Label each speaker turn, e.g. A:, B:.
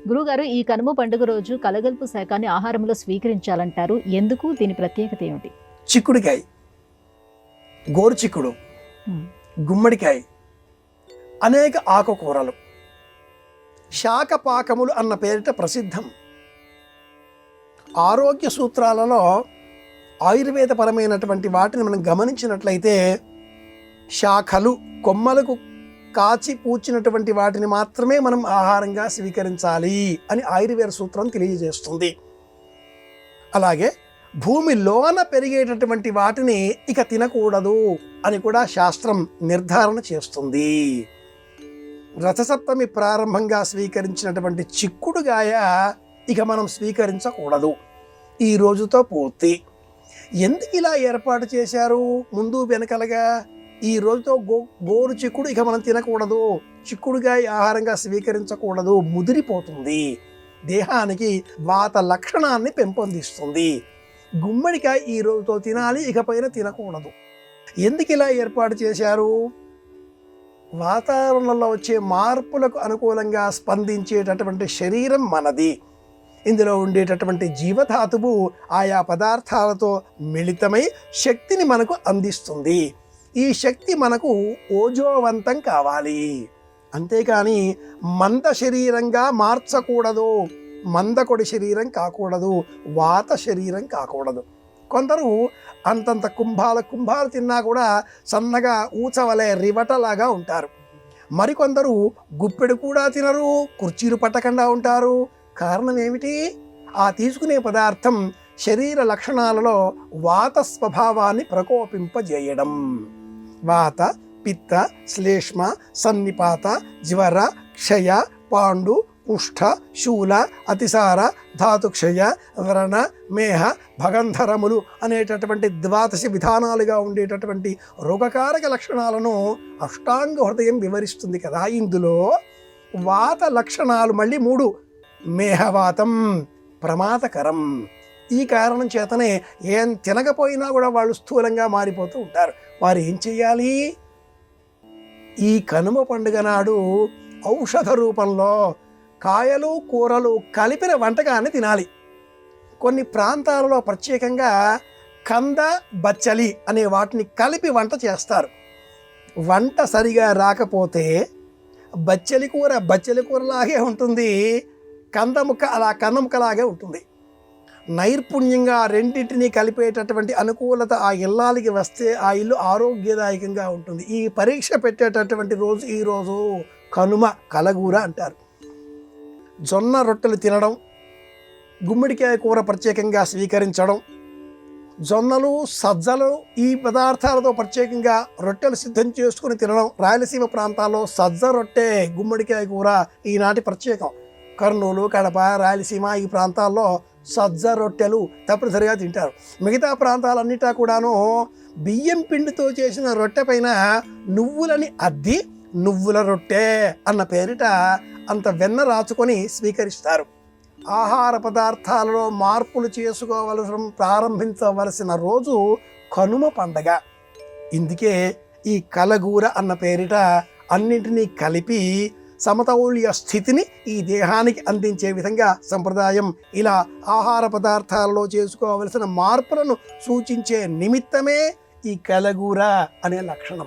A: గురుగారు, ఈ కనుమ పండుగ రోజు కలగలుపు శాకాన్ని ఆహారంలో స్వీకరించాలంటారు. ఎందుకు? దీని ప్రత్యేకత ఏమిటి?
B: చిక్కుడుకాయ, గోరు చిక్కుడు,
A: హ్మ్.
B: గుమ్మడికాయ, అనేక ఆకుకూరలు, శాకపాకములు అన్న పేరిట ప్రసిద్ధం. ఆరోగ్య సూత్రాలలో ఆయుర్వేదపరమైనటువంటి వాటిని మనం గమనించినట్లయితే శాఖలు, కొమ్మలకు కాచి పూచినటువంటి వాటిని మాత్రమే మనం ఆహారంగా స్వీకరించాలి అని ఆయుర్వేద సూత్రం తెలియజేస్తుంది. అలాగే భూమిలోన పెరిగేటటువంటి వాటిని ఇక తినకూడదు అని కూడా శాస్త్రం నిర్ధారణ చేస్తుంది. రథసప్తమి ప్రారంభంగా స్వీకరించినటువంటి చిక్కుడుగాయ ఇక మనం స్వీకరించకూడదు. ఈ రోజుతో పూర్తి. ఎందుకు ఇలా ఏర్పాటు చేశారు? ముందు వెనకలుగా ఈ రోజుతో గోరు చిక్కుడు ఇక మనం తినకూడదు, చిక్కుడుగాయ ఆహారంగా స్వీకరించకూడదు, ముదిరిపోతుంది, దేహానికి వాత లక్షణాన్ని పెంపొందిస్తుంది. గుమ్మడికాయ ఈ రోజుతో తినాలి, ఇకపైన తినకూడదు. ఎందుకు ఇలా ఏర్పాటు చేశారు? వాతావరణంలో వచ్చే మార్పులకు అనుకూలంగా స్పందించేటటువంటి శరీరం మనది. ఇందులో ఉండేటటువంటి జీవధాతువు ఆయా పదార్థాలతో మిళితమై శక్తిని మనకు అందిస్తుంది. ఈ శక్తి మనకు ఓజోవంతం కావాలి, అంతేకాని మంద శరీరంగా మార్చకూడదు. మందకొడి శరీరం కాకూడదు, వాత శరీరం కాకూడదు. కొందరు అంతంత కుంభాలు తిన్నా కూడా సన్నగా ఊచవలే రివటలాగా ఉంటారు. మరికొందరు గుప్పెడు కూడా తినరు, కుర్చీలు పట్టకుండా ఉంటారు. కారణం ఏమిటి? ఆ తీసుకునే పదార్థం శరీర లక్షణాలలో వాత స్వభావాన్ని ప్రకోపింపజేయడం. వాత, పిత్త, శ్లేష్మ, సన్నిపాత, జ్వర, క్షయ, పాండు, పుష్ఠ, శూల, అతిసార, ధాతుక్షయ, వ్రణ, మేహ, భగంధరములు అనేటటువంటి ద్వాదశ విధానాలుగా ఉండేటటువంటి రోగకారక లక్షణాలను అష్టాంగ హృదయం వివరిస్తుంది కదా. ఇందులో వాత లక్షణాలు మళ్ళీ 3. మేహవాతం ప్రమాదకరం. ఈ కారణం చేతనే ఏం తినకపోయినా కూడా వాళ్ళు స్థూలంగా మారిపోతూ ఉంటారు. వారు ఏం చేయాలి? ఈ కనుమ పండుగ నాడు ఔషధ రూపంలో కాయలు, కూరలు కలిపిన వంటకాన్ని తినాలి. కొన్ని ప్రాంతాలలో ప్రత్యేకంగా కంద, బచ్చలి అనే వాటిని కలిపి వంట చేస్తారు. వంట సరిగా రాకపోతే బచ్చలి కూరలాగే ఉంటుంది, కంద ముక్కలాగే ఉంటుంది. నైపుణ్యంగా రెండింటినీ కలిపేటటువంటి అనుకూలత ఆ ఇల్లాలికి వస్తే ఆ ఇల్లు ఆరోగ్యదాయకంగా ఉంటుంది. ఈ పరీక్ష పెట్టేటటువంటి రోజు ఈ రోజు కనుమ, కలగూర అంటారు. జొన్న రొట్టెలు తినడం, గుమ్మడికాయ కూర ప్రత్యేకంగా స్వీకరించడం, జొన్నలు, సజ్జలు ఈ పదార్థాలతో ప్రత్యేకంగా రొట్టెలు సిద్ధం చేసుకుని తినడం. రాయలసీమ ప్రాంతాల్లో సజ్జ రొట్టె, గుమ్మడికాయ కూర ఈనాటి ప్రత్యేకం. కర్నూలు, కడప, రాయలసీమ ఈ ప్రాంతాల్లో సజ్జ రొట్టెలు తప్పనిసరిగా తింటారు. మిగతా ప్రాంతాలన్నిటా కూడాను బియ్యం పిండితో చేసిన రొట్టె పైన నువ్వులని అద్ది నువ్వుల రొట్టె అన్న పేరిట అంత వెన్న రాచుకొని స్వీకరిస్తారు. ఆహార పదార్థాలలో మార్పులు ప్రారంభించవలసిన రోజు కనుమ పండగ. ఇందుకే ఈ కలగూర అన్న పేరిట అన్నింటినీ కలిపి సమతౌల్య స్థితిని ఈ దేహానికి అందించే విధంగా సంప్రదాయం. ఇలా ఆహార పదార్థాలలో చేసుకోవలసిన మార్పులను సూచించే నిమిత్తమే ఈ కలగూర అనే లక్షణం.